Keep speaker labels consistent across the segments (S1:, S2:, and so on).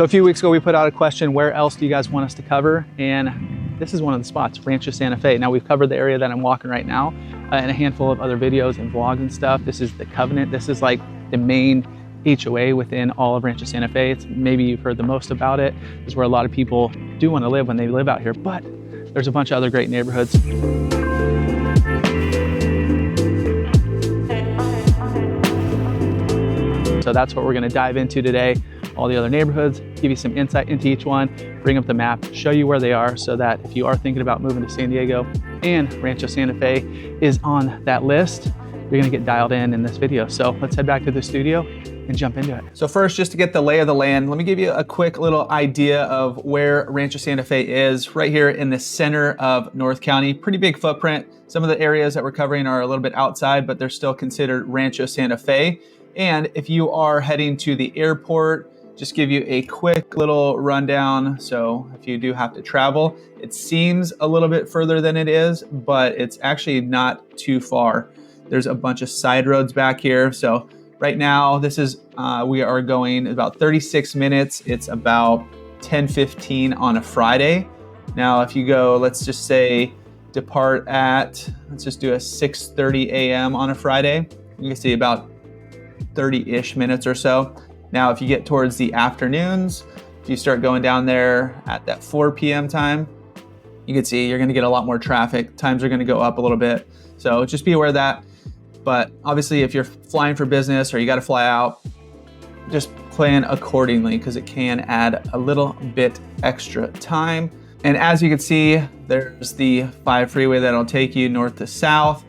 S1: So a few weeks ago, we put out a question, where else do you guys want us to cover? And this is one of the spots, Rancho Santa Fe. Now we've covered the area that I'm walking right now and a handful of other videos and vlogs and stuff. This is the Covenant. This is like the main HOA within all of Rancho Santa Fe. It's maybe you've heard the most about it. It's where a lot of people do want to live when they live out here, but there's a bunch of other great neighborhoods. So that's what we're going to dive into today. All the other neighborhoods, give you some insight into each one, bring up the map, show you where they are so that if you are thinking about moving to San Diego and Rancho Santa Fe is on that list, you're gonna get dialed in this video. So let's head back to the studio and jump into it. So first, just to get the lay of the land, let me give you a quick little idea of where Rancho Santa Fe is. Right here in the center of North County, pretty big footprint. Some of the areas that we're covering are a little bit outside, but they're still considered Rancho Santa Fe. And if you are heading to the airport, just give you a quick little rundown. So if you do have to travel, it seems a little bit further than it is, but it's actually not too far. There's a bunch of side roads back here. So right now, this is, we are going about 36 minutes. It's about 10:15 on a Friday. Now, if you go, let's just say depart at, let's just do a 6:30 a.m. on a Friday. You can see about 30-ish minutes or so. Now, if you get towards the afternoons, if you start going down there at that 4 p.m. time, you can see you're gonna get a lot more traffic. Times are gonna go up a little bit. So just be aware of that. But obviously, if you're flying for business or you gotta fly out, just plan accordingly because it can add a little bit extra time. And as you can see, there's the 5 freeway that'll take you north to south.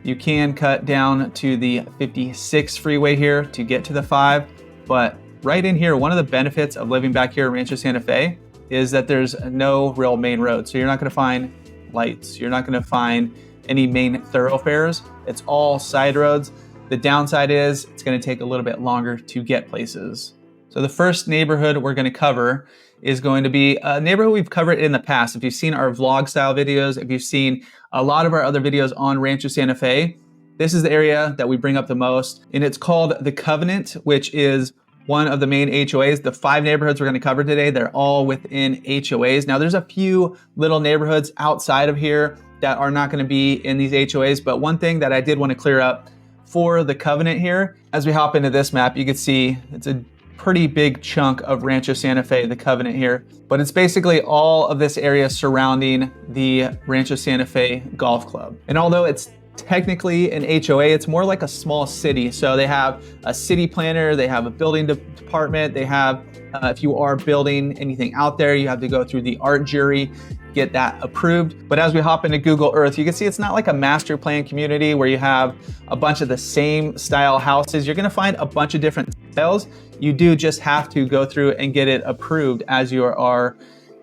S1: You can cut down to the 56 freeway here to get to the 5. But right in here, one of the benefits of living back here in Rancho Santa Fe is that there's no real main road. So you're not gonna find lights. You're not gonna find any main thoroughfares. It's all side roads. The downside is it's gonna take a little bit longer to get places. So the first neighborhood we're gonna cover is going to be a neighborhood we've covered in the past. If you've seen our vlog style videos, if you've seen a lot of our other videos on Rancho Santa Fe, this is the area that we bring up the most, and it's called the Covenant, which is one of the main HOAs. The 5 neighborhoods we're gonna cover today, they're all within HOAs. Now there's a few little neighborhoods outside of here that are not gonna be in these HOAs, but one thing that I did wanna clear up for the Covenant here, as we hop into this map, you can see it's a pretty big chunk of Rancho Santa Fe, the Covenant here, but it's basically all of this area surrounding the Rancho Santa Fe Golf Club. And although it's technically an HOA, it's more like a small city. So they have a city planner, they have a building department, they have, if you are building anything out there, you have to go through the art jury, get that approved. But as we hop into Google Earth, you can see it's not like a master plan community where you have a bunch of the same style houses. You're gonna find a bunch of different styles. You do just have to go through and get it approved as you are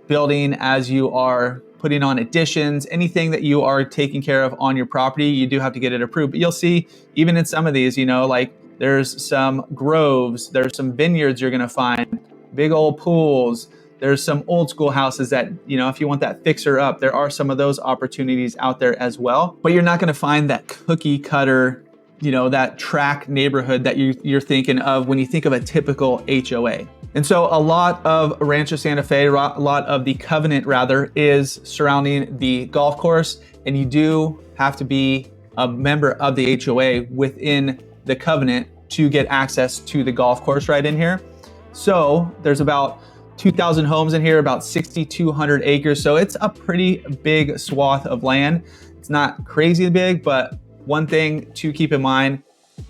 S1: building, as you are putting on additions, anything that you are taking care of on your property, you do have to get it approved. But you'll see, even in some of these, you know, like there's some groves, there's some vineyards you're gonna find, big old pools, there's some old school houses that, you know, if you want that fixer up, there are some of those opportunities out there as well. But you're not gonna find that cookie cutter, you know, that track neighborhood that you're thinking of when you think of a typical HOA. And so a lot of Rancho Santa Fe, a lot of the Covenant rather, is surrounding the golf course, and you do have to be a member of the HOA within the Covenant to get access to the golf course right in here. So there's about 2,000 homes in here, about 6,200 acres. So it's a pretty big swath of land. It's not crazy big, but one thing to keep in mind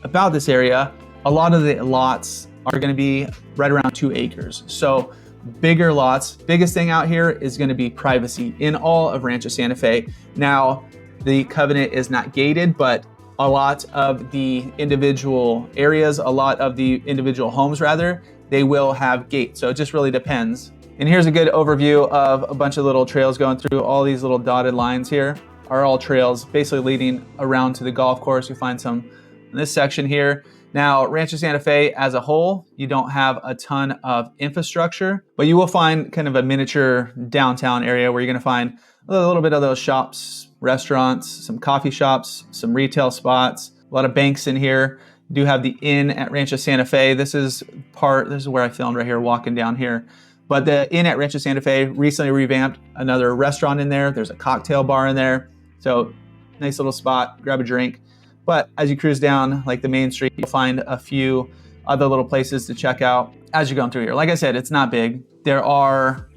S1: about this area, a lot of the lots are gonna be right around 2 acres. So bigger lots. Biggest thing out here is gonna be privacy in all of Rancho Santa Fe. Now, the Covenant is not gated, but a lot of the individual areas, a lot of the individual homes rather, they will have gates. So it just really depends. And here's a good overview of a bunch of little trails going through. All these little dotted lines here are all trails basically leading around to the golf course. You find some in this section here. Now, Rancho Santa Fe as a whole, you don't have a ton of infrastructure, but you will find kind of a miniature downtown area where you're gonna find a little bit of those shops, restaurants, some coffee shops, some retail spots, a lot of banks in here. do have the inn at Rancho Santa Fe. This is where I filmed right here, walking down here. But the inn at Rancho Santa Fe recently revamped another restaurant in there. There's a cocktail bar in there. So nice little spot, grab a drink. But as you cruise down like the main street, you'll find a few other little places to check out as you're going through here. Like I said, it's not big. There are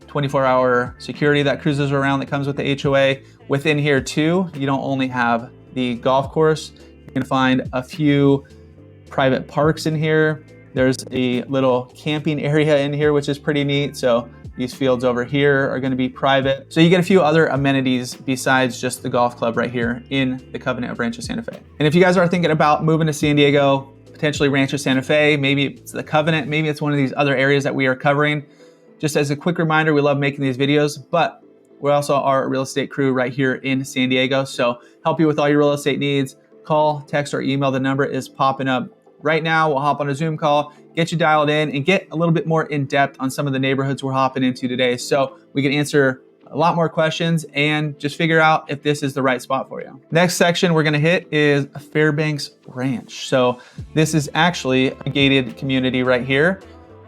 S1: 24-hour security that cruises around that comes with the HOA. Within here too, you don't only have the golf course. You can find a few private parks in here. There's a little camping area in here, which is pretty neat. So these fields over here are going to be private. So you get a few other amenities besides just the golf club right here in the Covenant of Rancho Santa Fe. And if you guys are thinking about moving to San Diego, potentially Rancho Santa Fe, maybe it's the Covenant, maybe it's one of these other areas that we are covering. Just as a quick reminder, we love making these videos, but we also are a real estate crew right here in San Diego. So help you with all your real estate needs. Call, text, or email. The number is popping up right now. We'll hop on a Zoom call, get you dialed in, and get a little bit more in depth on some of the neighborhoods we're hopping into today. So we can answer a lot more questions and just figure out if this is the right spot for you. Next section we're gonna hit is Fairbanks Ranch. So this is actually a gated community right here.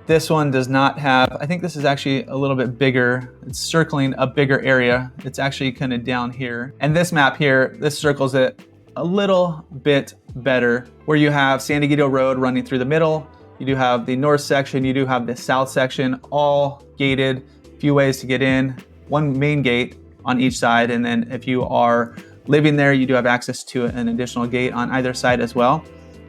S1: This one does not have, I think this is actually a little bit bigger. It's circling a bigger area. It's actually kind of down here. And this map here, this circles it a little bit better, where you have San Diego Road running through the middle. You do have the north section, you do have the south section, all gated, few ways to get in, one main gate on each side. And then if you are living there, you do have access to an additional gate on either side as well.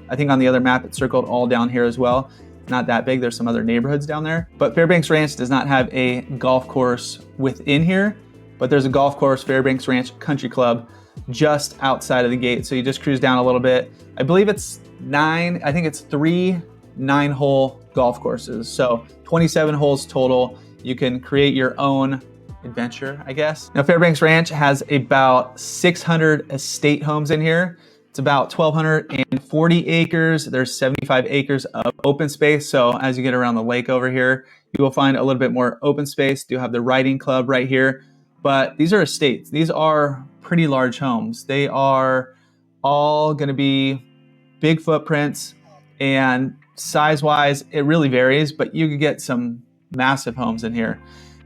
S1: I think on the other map, it's circled all down here as well. Not that big, there's some other neighborhoods down there. But Fairbanks Ranch does not have a golf course within here, but there's a golf course, Fairbanks Ranch Country Club, just outside of the gate. So you just cruise down a little bit. I believe it's three 9-hole golf courses. So 27 holes total. You can create your own adventure, I guess. Now Fairbanks Ranch has about 600 estate homes in here. It's about 1,240 acres. There's 75 acres of open space. So as you get around the lake over here, you will find a little bit more open space. You do have the riding club right here, but these are estates. These are pretty large homes. They are all gonna be big footprints, and size-wise, it really varies, but you could get some massive homes in here.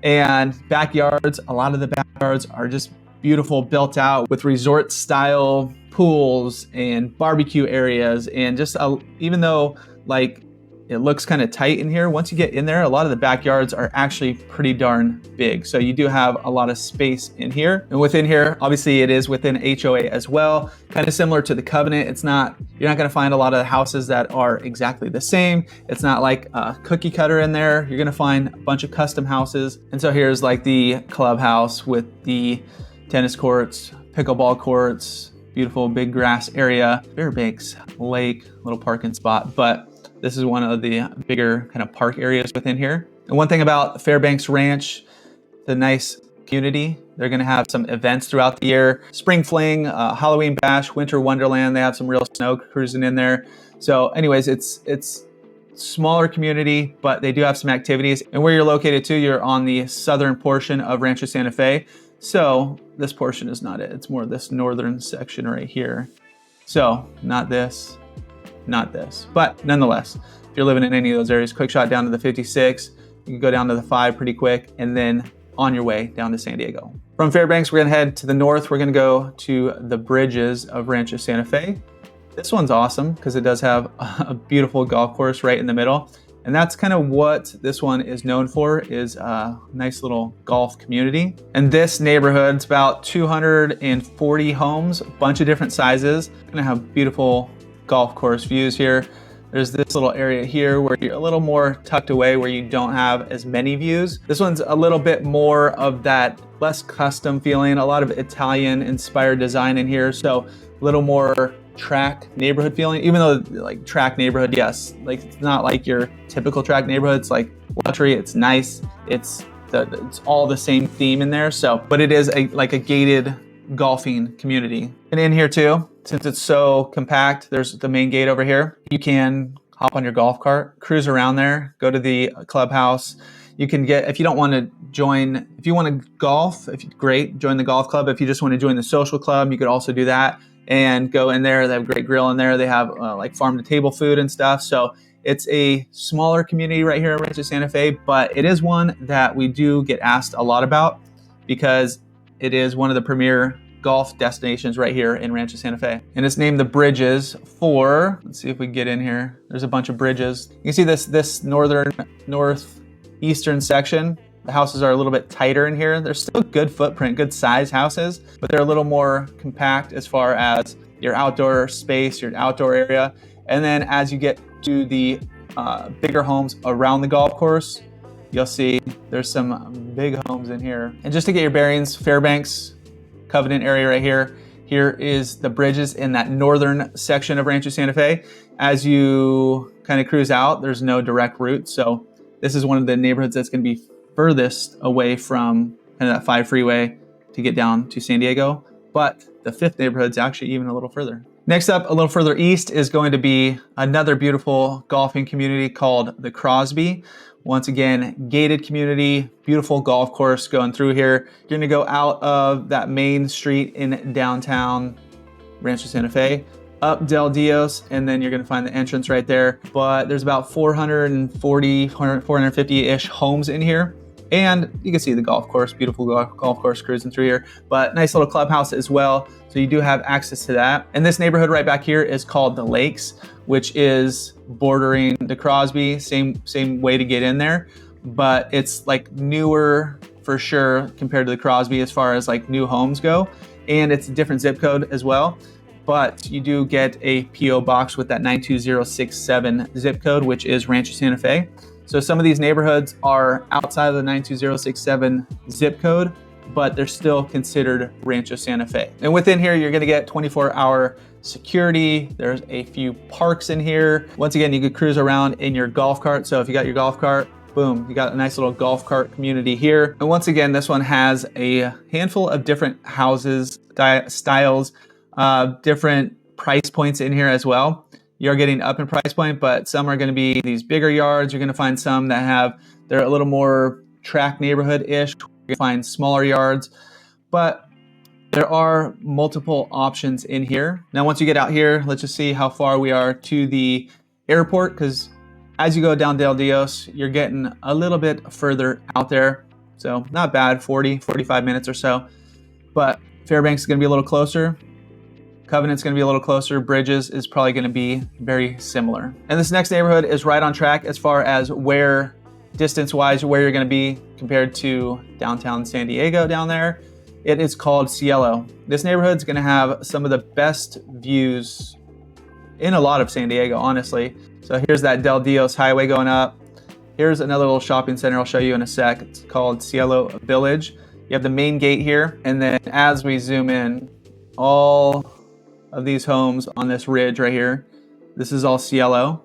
S1: And backyards, a lot of the backyards are just beautiful, built out with resort style pools and barbecue areas. And just even though like it looks kind of tight in here, once you get in there, a lot of the backyards are actually pretty darn big. So you do have a lot of space in here. And within here, obviously it is within HOA as well, kind of similar to the Covenant. You're not gonna find a lot of the houses that are exactly the same. It's not like a cookie cutter in there. You're gonna find a bunch of custom houses. And so here's like the clubhouse with the tennis courts, pickleball courts, beautiful big grass area, Fairbanks Lake, little parking spot. But this is one of the bigger kind of park areas within here. And one thing about Fairbanks Ranch, the nice community, they're gonna have some events throughout the year. Spring Fling, Halloween Bash, Winter Wonderland, they have some real snow cruising in there. So anyways, it's smaller community, but they do have some activities. And where you're located too, you're on the southern portion of Rancho Santa Fe. So this portion is not it. It's more this northern section right here. So not this, not this. But nonetheless, if you're living in any of those areas, quick shot down to the 56, you can go down to the 5 pretty quick, and then on your way down to San Diego. From Fairbanks, we're gonna head to the north. We're gonna go to the bridges of Rancho Santa Fe. This one's awesome because it does have a beautiful golf course right in the middle. And that's kind of what this one is known for, is a nice little golf community. And this neighborhood's about 240 homes, a bunch of different sizes. Gonna have beautiful golf course views here. There's this little area here where you're a little more tucked away, where you don't have as many views. This one's a little bit more of that less custom feeling, a lot of Italian inspired design in here. So a little more track neighborhood feeling, even though like track neighborhood, yes, like it's not like your typical track neighborhood. It's like luxury, it's nice, it's all the same theme in there. So, but it is like a gated golfing community. And in here too, since it's so compact, there's the main gate over here. You can hop on your golf cart, cruise around there, go to the clubhouse. You can get, if you don't want to join, if you want to golf, great, join the golf club. If you just want to join the social club, you could also do that. and go in there. They have a great grill in there. They have like farm to table food and stuff. So it's a smaller community right here in Rancho Santa Fe, but it is one that we do get asked a lot about because it is one of the premier golf destinations right here in Rancho Santa Fe. And it's named the Bridges for, let's see if we can get in here. There's a bunch of bridges. You can see this northeastern section. The houses are a little bit tighter in here. They're still good footprint, good size houses, but they're a little more compact as far as your outdoor space, your outdoor area. And then as you get to the bigger homes around the golf course, you'll see there's some big homes in here. And just to get your bearings, Fairbanks, Covenant area right here. Here is the Bridges in that northern section of Rancho Santa Fe. As you kind of cruise out, there's no direct route. So this is one of the neighborhoods that's going to be furthest away from kind of that 5 freeway to get down to San Diego. But the 5th neighborhood is actually even a little further. Next up, a little further east, is going to be another beautiful golfing community called the Crosby. Once again, gated community, beautiful golf course going through here. You're gonna go out of that main street in downtown Rancho Santa Fe, up Del Dios, and then you're gonna find the entrance right there. But there's about 440, 450-ish homes in here. And you can see the golf course, beautiful golf course cruising through here, but nice little clubhouse as well. So you do have access to that. And this neighborhood right back here is called the Lakes, which is bordering the Crosby, same way to get in there, but it's like newer for sure compared to the Crosby as far as like new homes go. And it's a different zip code as well, but you do get a PO box with that 92067 zip code, which is Rancho Santa Fe. So some of these neighborhoods are outside of the 92067 zip code, but they're still considered Rancho Santa Fe. And within here, you're gonna get 24-hour security. There's a few parks in here. Once again, you could cruise around in your golf cart. So if you got your golf cart, boom, you got a nice little golf cart community here. And once again, this one has a handful of different houses, styles, different price points in here as well. You're getting up in price point, but some are going to be these bigger yards. You're going to find some that they're a little more track neighborhood-ish. You're going to find smaller yards, but there are multiple options in here. Now, once you get out here, let's just see how far we are to the airport, because as you go down Del Dios, you're getting a little bit further out there. So not bad, 40, 45 minutes or so, but Fairbanks is going to be a little closer. Covenant's going to be a little closer. Bridges is probably going to be very similar. And this next neighborhood is right on track as far as distance-wise, where you're going to be compared to downtown San Diego down there. It is called Cielo. This neighborhood is going to have some of the best views in a lot of San Diego, honestly. So here's that Del Dios highway going up. Here's another little shopping center I'll show you in a sec. It's called Cielo Village. You have the main gate here, and then as we zoom in, all of these homes on this ridge right here, this is all Cielo.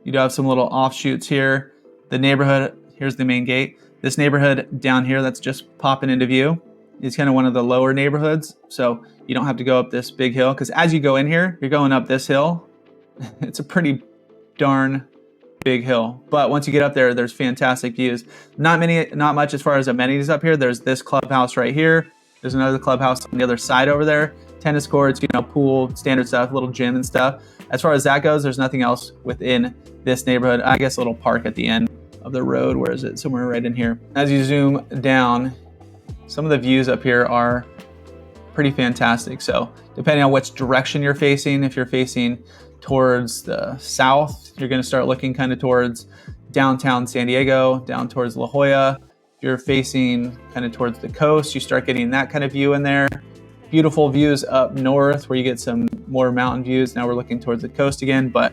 S1: You do have some little offshoots here. The neighborhood, here's the main gate. This neighborhood down here that's just popping into view is kind of one of the lower neighborhoods. So you don't have to go up this big hill, because as you go in here, you're going up this hill. It's a pretty darn big hill. But once you get up there, there's fantastic views. Not much as far as amenities up here. There's this clubhouse right here. There's another clubhouse on the other side over there. Tennis courts, pool, standard stuff, little gym and stuff. As far as that goes, there's nothing else within this neighborhood. I guess a little park at the end of the road. Where is it? Somewhere right in here. As you zoom down, some of the views up here are pretty fantastic. So depending on which direction you're facing, if you're facing towards the south, you're going to start looking kind of towards downtown San Diego, down towards La Jolla. If you're facing kind of towards the coast, you start getting that kind of view in there. Beautiful views up north where you get some more mountain views. Now we're looking towards the coast again, but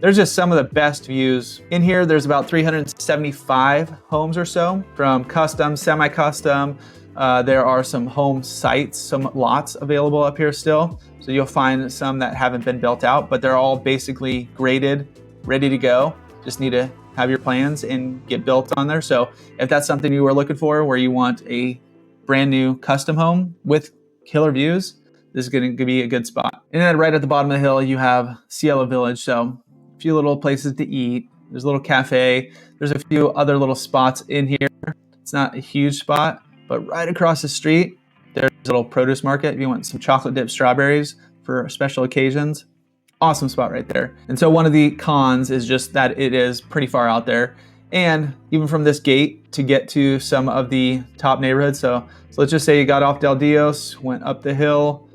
S1: there's just some of the best views. In here, there's about 375 homes or so, from custom, semi-custom. There are some home sites, some lots available up here still. So you'll find some that haven't been built out, but they're all basically graded, ready to go. Just need to have your plans and get built on there. So if that's something you are looking for, where you want a brand new custom home with killer views, this is going to be a good spot. And then right at the bottom of the hill, you have Cielo Village. So a few little places to eat. There's a little cafe. There's a few other little spots in here. It's not a huge spot, but right across the street, there's a little produce market. If you want some chocolate dipped strawberries for special occasions. Awesome spot right there. And so one of the cons is just that it is pretty far out there. And even from this gate to get to some of the top neighborhoods. So let's just say you got off Del Dios, went up the hill.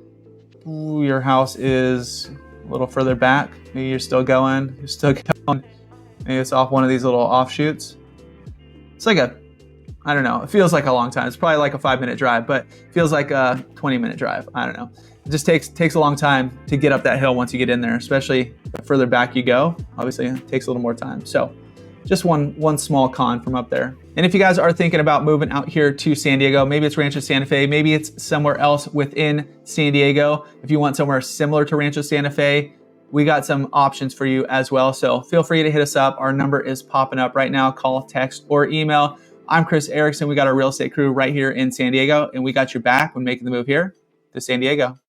S1: Ooh, your house is a little further back. Maybe you're still going. Maybe it's off one of these little offshoots. It's like I don't know. It feels like a long time. It's probably like a 5-minute drive, but it feels like a 20-minute drive. I don't know. It just takes a long time to get up that hill once you get in there, especially the further back you go. Obviously, it takes a little more time. So just one small con from up there. And if you guys are thinking about moving out here to San Diego, maybe it's Rancho Santa Fe, maybe it's somewhere else within San Diego. If you want somewhere similar to Rancho Santa Fe, we got some options for you as well. So feel free to hit us up. Our number is popping up right now. Call, text, or email. I'm Chris Erickson. We got our real estate crew right here in San Diego, and we got your back when making the move here to San Diego.